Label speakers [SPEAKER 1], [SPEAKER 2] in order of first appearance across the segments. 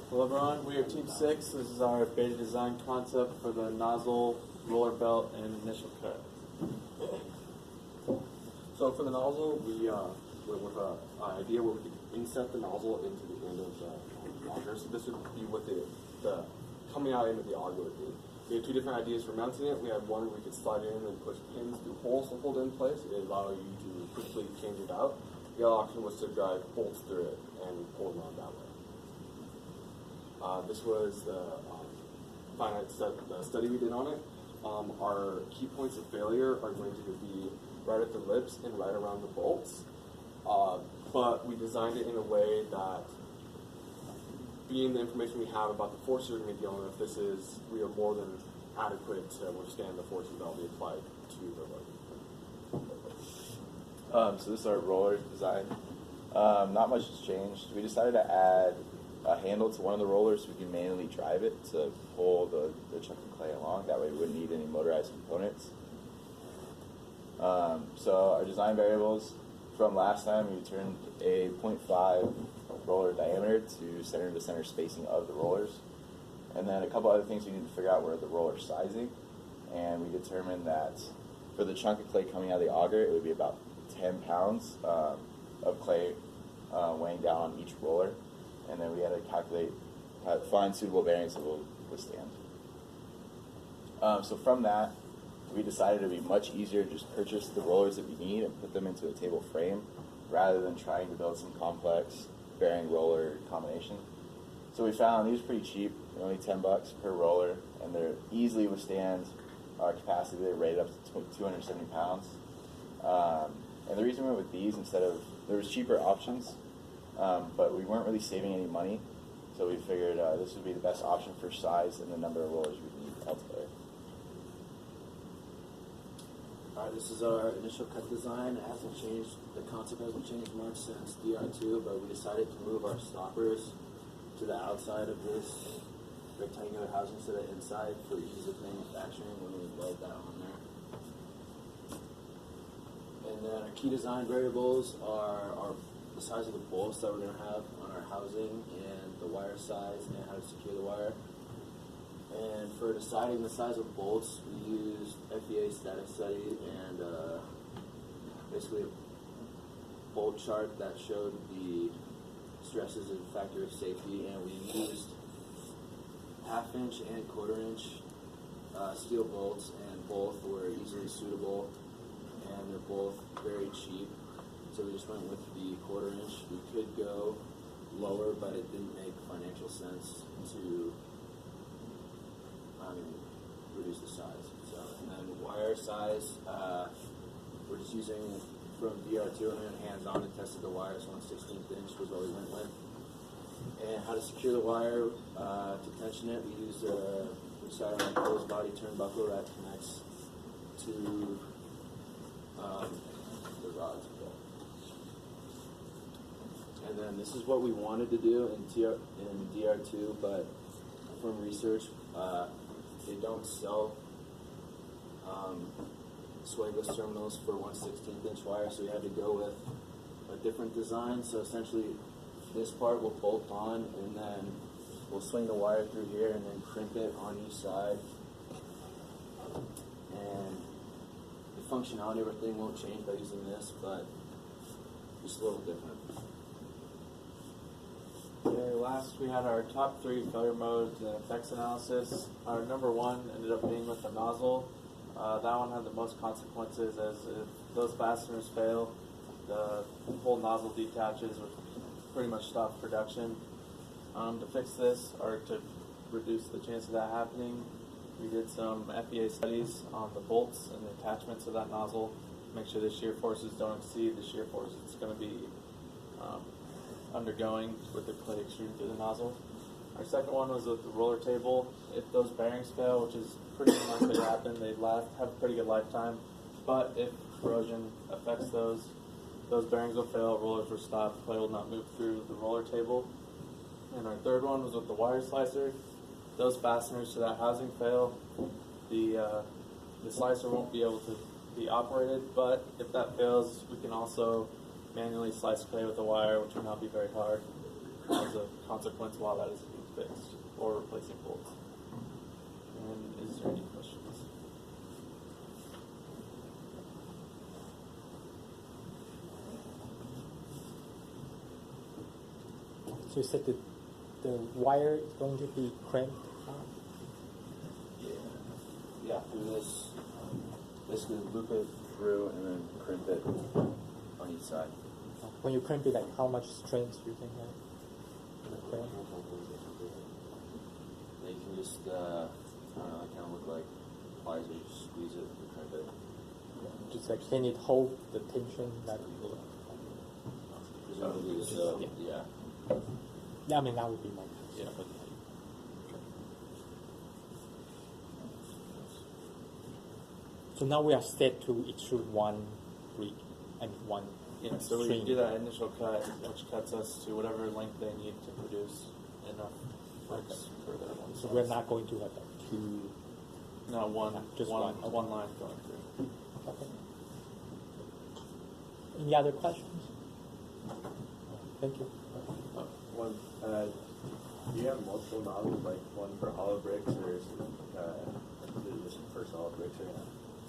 [SPEAKER 1] Hello everyone, we are Team 6. This is our beta design concept for the nozzle, roller belt, and initial cut.
[SPEAKER 2] So for the nozzle, we went with an idea where we could inset the nozzle into the end of the auger. So this would be what the coming out end of the auger would be. We had two different ideas for mounting it. We had one where we could slide in and push pins through holes to hold it in place. It allowed you to quickly change it out. The other option was to drive bolts through it and pull them on that way. This was the finite study we did on it. Our key points of failure are going to be right at the lips and right around the bolts. But we designed it in a way that, being the information we have about the forces we're going to be dealing with, we are more than adequate to withstand the forces that will be applied to the road.
[SPEAKER 3] So this is our roller design. Not much has changed. We decided to add a handle to one of the rollers so we can manually drive it to pull the chunk of clay along. That way we wouldn't need any motorized components. So our design variables from last time, we turned a 0.5 roller diameter to center spacing of the rollers. And then a couple other things we need to figure out were the roller sizing. And we determined that for the chunk of clay coming out of the auger, it would be about 10 pounds of clay weighing down on each roller. And then we had to calculate, find suitable bearings that will withstand. So from that, we decided it would be much easier to just purchase the rollers that we need and put them into a table frame rather than trying to build some complex bearing roller combination. So we found these are pretty cheap. They're only $10 per roller, and they easily withstand our capacity. They're rated up to 270 pounds. And the reason we went with these instead of, there was cheaper options, but we weren't really saving any money. So we figured this would be the best option for size and the number of rollers we need ultimately.
[SPEAKER 4] This is our initial cut design. It hasn't changed, the concept hasn't changed much since DR2, but we decided to move our stoppers to the outside of this rectangular housing instead of inside for ease of manufacturing when we weld that on there. And then our key design variables are the size of the bolts that we're going to have on our housing and the wire size and how to secure the wire. And for deciding the size of bolts, we used FEA static study and basically a bolt chart that showed the stresses and factor of safety, and we used 1/2 inch and 1/4 inch steel bolts, and both were easily suitable, and they're both very cheap. So we just went with the 1/4 inch. We could go lower, but it didn't make financial sense to reduce the size. So, and then wire size, we're just using from DR2 and then hands-on and tested the wire, so 1/16 inch was what we went with. And how to secure the wire to tension it, we used we started on a closed body turnbuckle that connects to the rods. And then this is what we wanted to do in DR2, but from research, they don't sell swagless terminals for 1/16 inch wire, so we had to go with a different design. So essentially, this part will bolt on, and then we'll swing the wire through here and then crimp it on each side. And the functionality of everything won't change by using this, but just a little different.
[SPEAKER 1] Okay, last we had our top 3 failure modes and effects analysis. Our number 1 ended up being with the nozzle. That one had the most consequences, as if those fasteners fail, the whole nozzle detaches, which pretty much stops production. To fix this, or to reduce the chance of that happening, we did some FEA studies on the bolts and the attachments of that nozzle, make sure the shear forces don't exceed the shear force it's going to be undergoing with the clay extruded through the nozzle. Our second one was with the roller table. If those bearings fail, which is pretty unlikely to happen, they have a pretty good lifetime. But if corrosion affects those bearings will fail, rollers will stop, clay will not move through the roller table. And our third one was with the wire slicer. Those fasteners to that housing fail, the slicer won't be able to be operated, but if that fails, we can also manually slice clay with a wire, which will not be very hard as a consequence while that is fixed or replacing bolts. And is there any questions?
[SPEAKER 5] So you said that the wire is going to be crimped.
[SPEAKER 4] Yeah, through this.
[SPEAKER 3] Basically loop it through and then crimp it on each side.
[SPEAKER 5] When you crimp it, like how much strength you can have? in the crimp?
[SPEAKER 4] They can just, I don't know, they kind of look like pliers. You just squeeze it and crimp it.
[SPEAKER 5] Just like can it hold the tension that?
[SPEAKER 4] Presumably, so yeah.
[SPEAKER 5] Yeah, I mean that would be my guess.
[SPEAKER 4] Yeah.
[SPEAKER 5] So now we are set to extrude one brick and one
[SPEAKER 1] Yeah, so we
[SPEAKER 5] string.
[SPEAKER 1] do that initial cut, which cuts us to whatever length they need to produce enough bricks for their one.
[SPEAKER 5] So we're not going to have like two.
[SPEAKER 1] No, one,
[SPEAKER 5] Just
[SPEAKER 1] one,
[SPEAKER 5] one.
[SPEAKER 1] one line going through.
[SPEAKER 5] Okay. Any other questions? Thank you.
[SPEAKER 6] Do you have multiple nozzles, like one for hollow bricks, or is it just for solid bricks right now?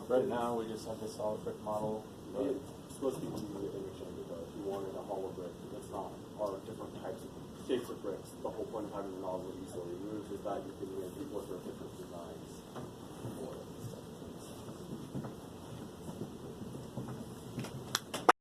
[SPEAKER 1] Right now, we just have the solid brick model. But
[SPEAKER 2] It's supposed to be easy to interchange though. If you wanted a hollow brick, it's not, or different types of shapes of bricks. The whole point of having the nozzle easily removes is that you can use people for different designs.